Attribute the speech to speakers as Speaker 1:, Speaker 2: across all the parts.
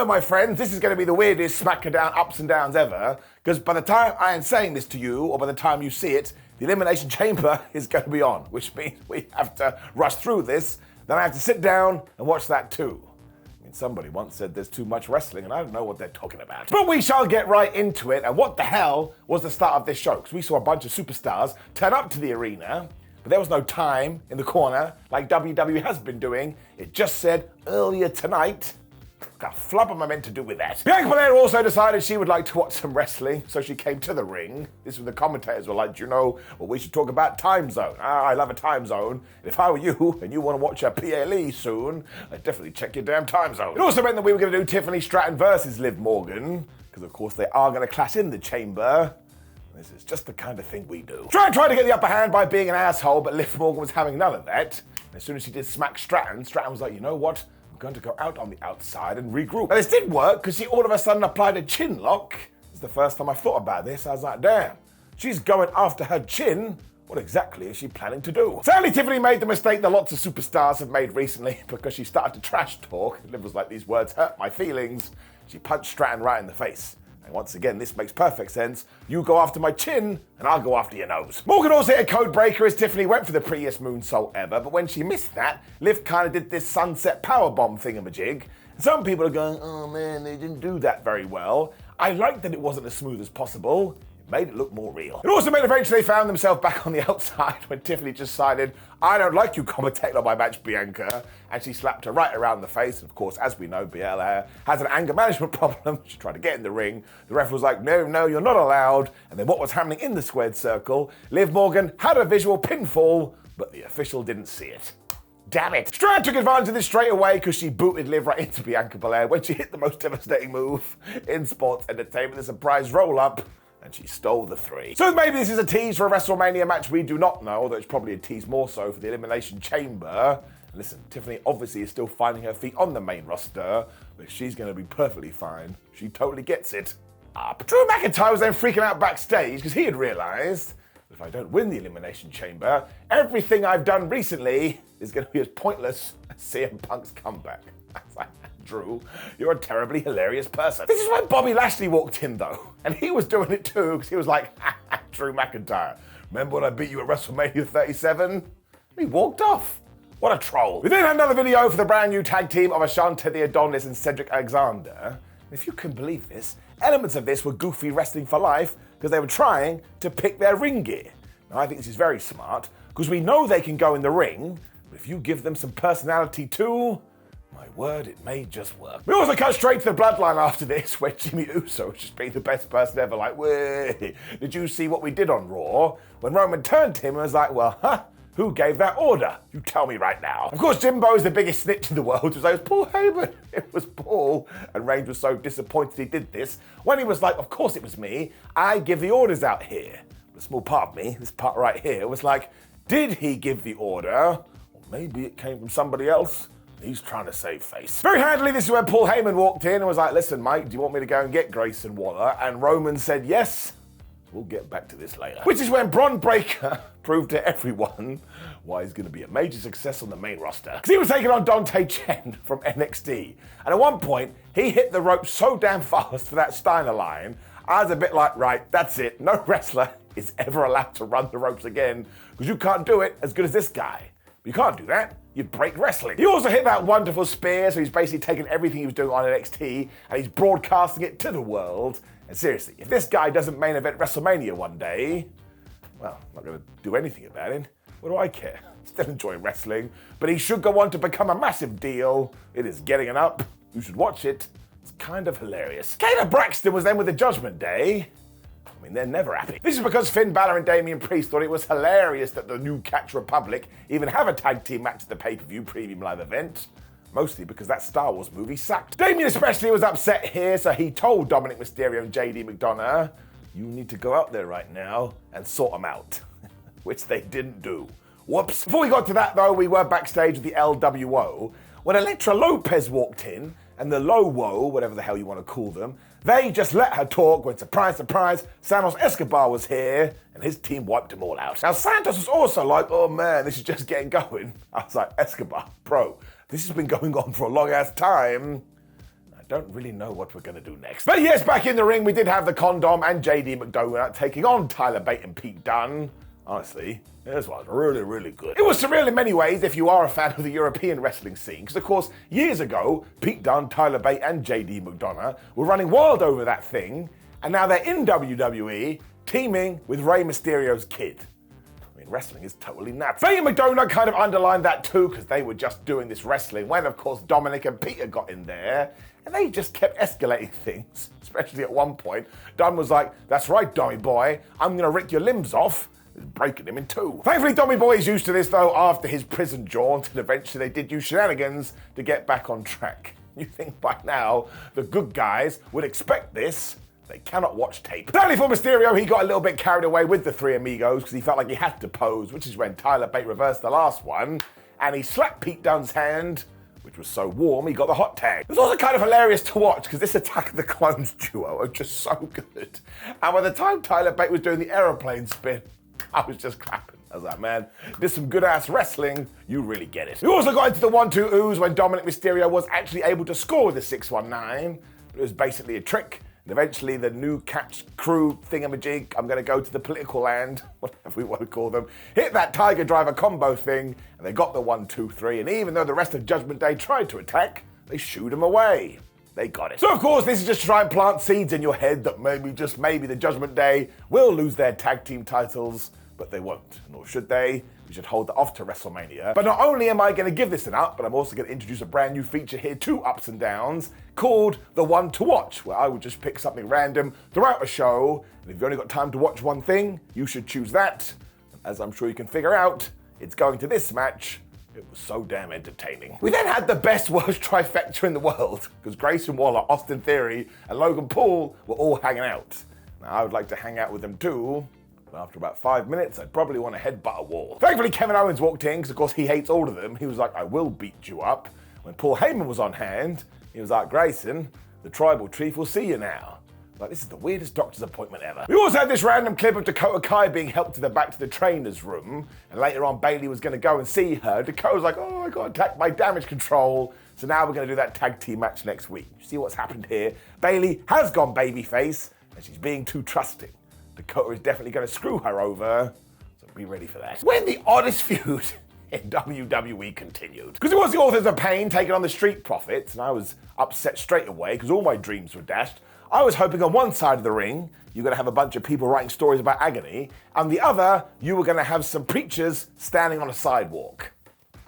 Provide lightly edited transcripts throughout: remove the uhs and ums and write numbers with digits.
Speaker 1: know, my friends, this is going to be the weirdest SmackDown ups and downs ever, because by the time I am saying this to you, or by the time you see it, the Elimination Chamber is going to be on, which means we have to rush through this. Then I have to sit down and watch that too. I mean, somebody once said there's too much wrestling, and I don't know what they're talking about. But we shall get right into it, and what the hell was the start of this show? Because we saw a bunch of superstars turn up to the arena, but there was no time in the corner like WWE has been doing. It just said earlier tonight. The flub am I meant to do with that? Bianca Belair also decided she would like to watch some wrestling, so she came to the ring. This was the commentators were like, do you know, well, we should talk about time zone. I love a time zone. And if I were you and you want to watch a PLE soon, I'd definitely check your damn time zone. It also meant that we were going to do Tiffany Stratton versus Liv Morgan, because of course they are going to clash in the chamber. This is just the kind of thing we do. Tried to get the upper hand by being an asshole, but Liv Morgan was having none of that. And as soon as she did smack Stratton, Stratton was like, you know what? I'm going to go out on the outside and regroup. And this did work, because she all of a sudden applied a chin lock. It's the first time I thought about this. I was like, damn, she's going after her chin. What exactly is she planning to do? Sadly, Tiffany made the mistake that lots of superstars have made recently, because she started to trash talk. Liv was like, these words hurt my feelings. She punched Stratton right in the face. And once again, this makes perfect sense. You go after my chin, and I'll go after your nose. Morgan also hit a code breaker as Tiffany went for the prettiest moonsault ever, but when she missed that, Liv kind of did this sunset powerbomb thingamajig. Some people are going, oh man, they didn't do that very well. I liked that it wasn't as smooth as possible. It made it look more real. It also meant eventually they found themselves back on the outside when Tiffany just decided, I don't like you commentating on my match, Bianca. And she slapped her right around the face. And of course, as we know, Bianca has an anger management problem. She tried to get in the ring. The ref was like, no, you're not allowed. And then what was happening in the squared circle? Liv Morgan had a visual pinfall, but the official didn't see it. Damn it. Stratton took advantage of this straight away because she booted Liv right into Bianca Belair when she hit the most devastating move in sports entertainment, the surprise roll-up. And she stole the 3. So maybe this is a tease for a WrestleMania match we do not know, although it's probably a tease more so for the Elimination Chamber. And listen, Tiffany obviously is still finding her feet on the main roster, but she's going to be perfectly fine. She totally gets it. But Drew McIntyre was then freaking out backstage because he had realized that if I don't win the Elimination Chamber, everything I've done recently is going to be as pointless as CM Punk's comeback. I was like, Drew, you're a terribly hilarious person. This is when Bobby Lashley walked in though, and he was doing it too, because he was like, Drew McIntyre, remember when I beat you at WrestleMania 37? He walked off. What a troll. We then had another video for the brand new tag team of Ashante the Adonis and Cedric Alexander. And if you can believe this, elements of this were goofy wrestling for life, because they were trying to pick their ring gear. Now I think this is very smart, because we know they can go in the ring, but if you give them some personality too, my word, it may just work. We also cut straight to the bloodline after this, where Jimmy Uso was just being the best person ever. Like, wait, did you see what we did on Raw? When Roman turned to him and was like, well, who gave that order? You tell me right now. Of course, Jimbo's the biggest snitch in the world. It was like, it was Paul Heyman. It was Paul. And Reigns was so disappointed he did this. When he was like, of course it was me. I give the orders out here. The small part of me, this part right here, was like, did he give the order? Or maybe it came from somebody else. He's trying to save face. Very handily, this is where Paul Heyman walked in and was like, listen, Mike, do you want me to go and get Grayson Waller? And Roman said yes. We'll get back to this later. Which is when Bron Breakker proved to everyone why he's going to be a major success on the main roster. Because he was taking on Dante Chen from NXT. And at one point, he hit the rope so damn fast for that Steiner line, I was a bit like, right, that's it. No wrestler is ever allowed to run the ropes again, because you can't do it as good as this guy. You can't do that. You break wrestling. He also hit that wonderful spear, so he's basically taken everything he was doing on NXT and he's broadcasting it to the world. And seriously, if this guy doesn't main event WrestleMania one day, well, I'm not going to do anything about it. What do I care? Still enjoying wrestling, but he should go on to become a massive deal. It is getting it up. You should watch it. It's kind of hilarious. Kayla Braxton was then with the Judgment Day. I mean, they're never happy. This is because Finn Balor and Damian Priest thought it was hilarious that the new Catch Republic even have a tag team match at the pay-per-view premium live event. Mostly because that Star Wars movie sucked. Damian especially was upset here, so he told Dominik, Mysterio and JD McDonagh, you need to go out there right now and sort them out. Which they didn't do. Whoops. Before we got to that though, we were backstage with the LWO when Elektra Lopez walked in and the Lowo, whatever the hell you want to call them, they just let her talk when, surprise, surprise, Santos Escobar was here and his team wiped them all out. Now, Santos was also like, oh man, this is just getting going. I was like, Escobar, bro, this has been going on for a long ass time. I don't really know what we're going to do next. But yes, back in the ring, we did have the Condom and JD McDonagh taking on Tyler Bate and Pete Dunne. Honestly, this was really, really good. It was surreal in many ways if you are a fan of the European wrestling scene, because of course, years ago, Pete Dunne, Tyler Bate and JD McDonagh were running wild over that thing, and now they're in WWE, teaming with Rey Mysterio's kid. I mean, wrestling is totally nuts. Bate and McDonagh kind of underlined that too, because they were just doing this wrestling when, of course, Dominic and Peter got in there, and they just kept escalating things, especially at one point. Dunn was like, "That's right, Dommy boy, I'm gonna rip your limbs off," breaking him in two. Thankfully, Dommy boy is used to this though after his prison jaunt, and eventually they did use shenanigans to get back on track. You think by now the good guys would expect this? They cannot watch tape. Sadly for Mysterio, he got a little bit carried away with the three amigos because he felt like he had to pose, which is when Tyler Bate reversed the last one, and he slapped Pete Dunne's hand, which was so warm he got the hot tag. It was also kind of hilarious to watch because this Attack of the Clones duo are just so good. And by the time Tyler Bate was doing the aeroplane spin, I was just clapping. I was like, man, this some good ass wrestling, you really get it. We also got into the 1-2-oohs when Dominik Mysterio was actually able to score with the 619. It was basically a trick. And eventually the new catch crew thingamajig, I'm gonna go to the political land, whatever we want to call them, hit that Tiger Driver combo thing, and they got the 1-2-3, and even though the rest of Judgment Day tried to attack, they shooed them away. They got it. So of course, this is just to try and plant seeds in your head that maybe, just maybe, the Judgment Day will lose their tag team titles, but they won't, nor should they. We should hold that off to WrestleMania. But not only am I going to give this an up, but I'm also going to introduce a brand new feature here, 2 ups and downs, called The One to Watch, where I would just pick something random throughout a show, and if you've only got time to watch one thing, you should choose that. And as I'm sure you can figure out, it's going to this match. It was so damn entertaining. We then had the best worst trifecta in the world, because Grayson Waller, Austin Theory, and Logan Paul were all hanging out. Now, I would like to hang out with them too, but after about 5 minutes, I'd probably want to headbutt a wall. Thankfully, Kevin Owens walked in, because of course he hates all of them. He was like, "I will beat you up." When Paul Heyman was on hand, he was like, "Grayson, the tribal chief will see you now." Like, this is the weirdest doctor's appointment ever. We also had this random clip of Dakota Kai being helped back to the trainer's room, and later on Bayley was going to go and see her. Dakota was like, "Oh, I got attacked by damage control, so now we're going to do that tag team match next week." You see what's happened here? Bayley has gone babyface, and she's being too trusting. Dakota is definitely going to screw her over, so be ready for that. When the oddest feud in WWE continued. Because it was the Authors of Pain taking on the Street Profits, and I was upset straight away because all my dreams were dashed. I was hoping on one side of the ring, you're going to have a bunch of people writing stories about agony, and the other, you were going to have some preachers standing on a sidewalk.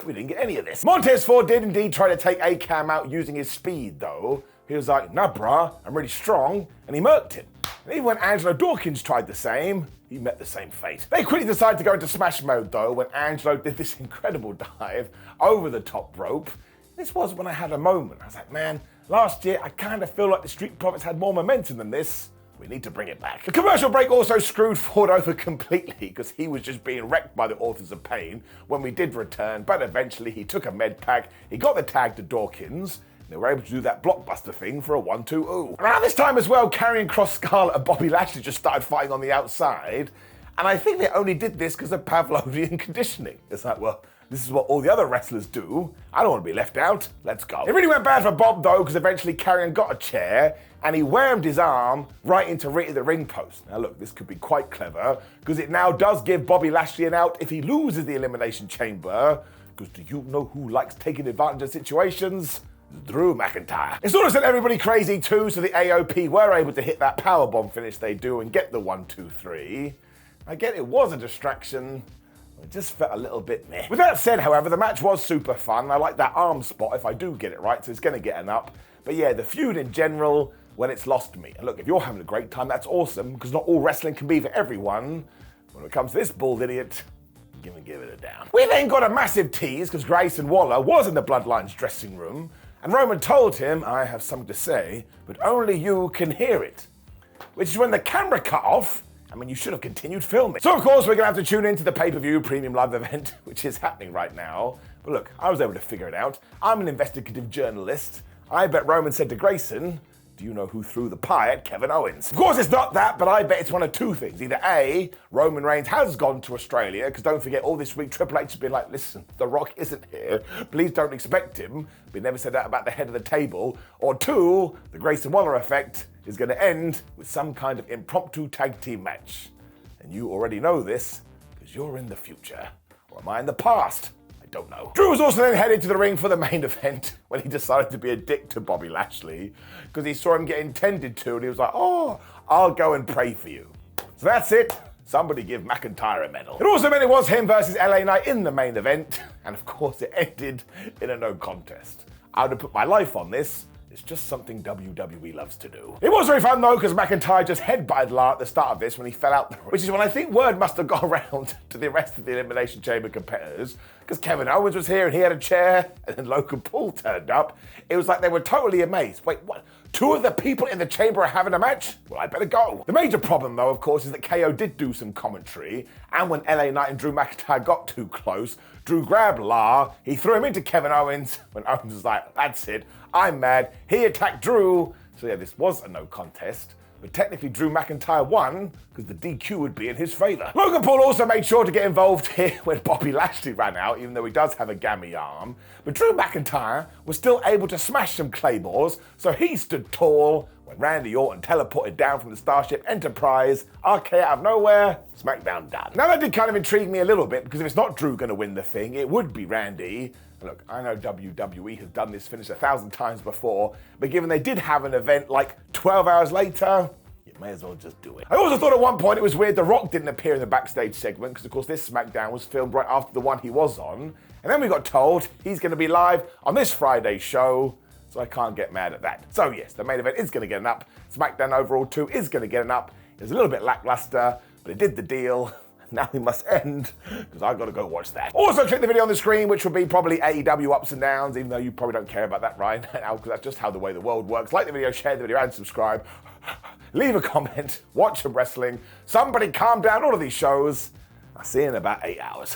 Speaker 1: We didn't get any of this. Montez Ford did indeed try to take A-Cam out using his speed, though. He was like, "Nah, brah, I'm really strong," and he murked him. And even when Angelo Dawkins tried the same, he met the same fate. They quickly decided to go into smash mode, though, when Angelo did this incredible dive over the top rope. This was when I had a moment. I was like, man, last year I kind of feel like the Street Profits had more momentum than this. We need to bring it back. The commercial break also screwed Ford over completely because he was just being wrecked by the Authors of Pain when we did return, but eventually he took a med pack, he got the tag to Dawkins, and they were able to do that blockbuster thing for a 1-2-ooh. Around this time as well, Karrion Kross, Scarlett and Bobby Lashley just started fighting on the outside, and I think they only did this because of Pavlovian conditioning. It's like, well, this is what all the other wrestlers do. I don't want to be left out. Let's go. It really went bad for Bob, though, because eventually Karrion got a chair and he whammed his arm right into the ring post. Now, look, this could be quite clever because it now does give Bobby Lashley an out if he loses the Elimination Chamber. Because do you know who likes taking advantage of situations? Drew McIntyre. It sort of sent everybody crazy, too, so the AOP were able to hit that powerbomb finish they do and get the 1-2-3. Again, it was a distraction. It just felt a little bit meh. With that said, however, the match was super fun. I like that arm spot if I do get it right, so it's going to get an up. But yeah, the feud in general, well, it's lost me. And look, if you're having a great time, that's awesome, because not all wrestling can be for everyone. When it comes to this bald idiot, give it a down. We then got a massive tease, because Grayson Waller was in the Bloodline's dressing room, and Roman told him, "I have something to say, but only you can hear it." Which is when the camera cut off. I mean, you should have continued filming. So, of course, we're going to have to tune into the pay-per-view premium live event, which is happening right now. But look, I was able to figure it out. I'm an investigative journalist. I bet Roman said to Grayson, do you know who threw the pie at Kevin Owens? Of course it's not that, but I bet it's one of two things. Either A, Roman Reigns has gone to Australia, because don't forget, all this week Triple H has been like, listen, The Rock isn't here, please don't expect him. We never said that about the head of the table. Or two, the Grayson Waller effect is going to end with some kind of impromptu tag team match. And you already know this, because you're in the future. Or am I in the past? I don't know. Drew was also then headed to the ring for the main event when he decided to be a dick to Bobby Lashley because he saw him get intended to and he was like, oh, I'll go and pray for you. So that's it. Somebody give McIntyre a medal. It also meant it was him versus LA Knight in the main event, and of course it ended in a no contest. I would have put my life on this. It's just something WWE loves to do. It was very fun though, because McIntyre just headbutted Lar at the start of this when he fell out the ring, which is when I think word must have got around to the rest of the Elimination Chamber competitors, because Kevin Owens was here and he had a chair, and then Logan Paul turned up. It was like they were totally amazed. Wait, what? Two of the people in the chamber are having a match? Well, I better go. The major problem though, of course, is that KO did do some commentary, and when LA Knight and Drew McIntyre got too close, Drew grabbed Lar, he threw him into Kevin Owens, when Owens was like, that's it, I'm mad. He attacked Drew. So yeah, this was a no contest. But technically Drew McIntyre won because the DQ would be in his favor. Logan Paul also made sure to get involved here when Bobby Lashley ran out, even though he does have a gammy arm. But Drew McIntyre was still able to smash some claymores, so he stood tall when Randy Orton teleported down from the Starship Enterprise, RK out of nowhere, SmackDown done. Now that did kind of intrigue me a little bit, because if it's not Drew going to win the thing, it would be Randy. Look, I know WWE has done this finish 1,000 times before, but given they did have an event like 12 hours later, you may as well just do it. I also thought at one point it was weird The Rock didn't appear in the backstage segment, because of course this SmackDown was filmed right after the one he was on, and then we got told he's going to be live on this Friday's show, so I can't get mad at that. So yes, the main event is going to get an up, SmackDown Overall 2 is going to get an up. It was a little bit lackluster, but it did the deal. Now we must end, because I've got to go watch that. Also, click the video on the screen, which will be probably AEW ups and downs, even though you probably don't care about that right now, because that's just how the way the world works. Like the video, share the video, and subscribe. Leave a comment, watch some wrestling. Somebody calm down all of these shows. I'll see you in about 8 hours.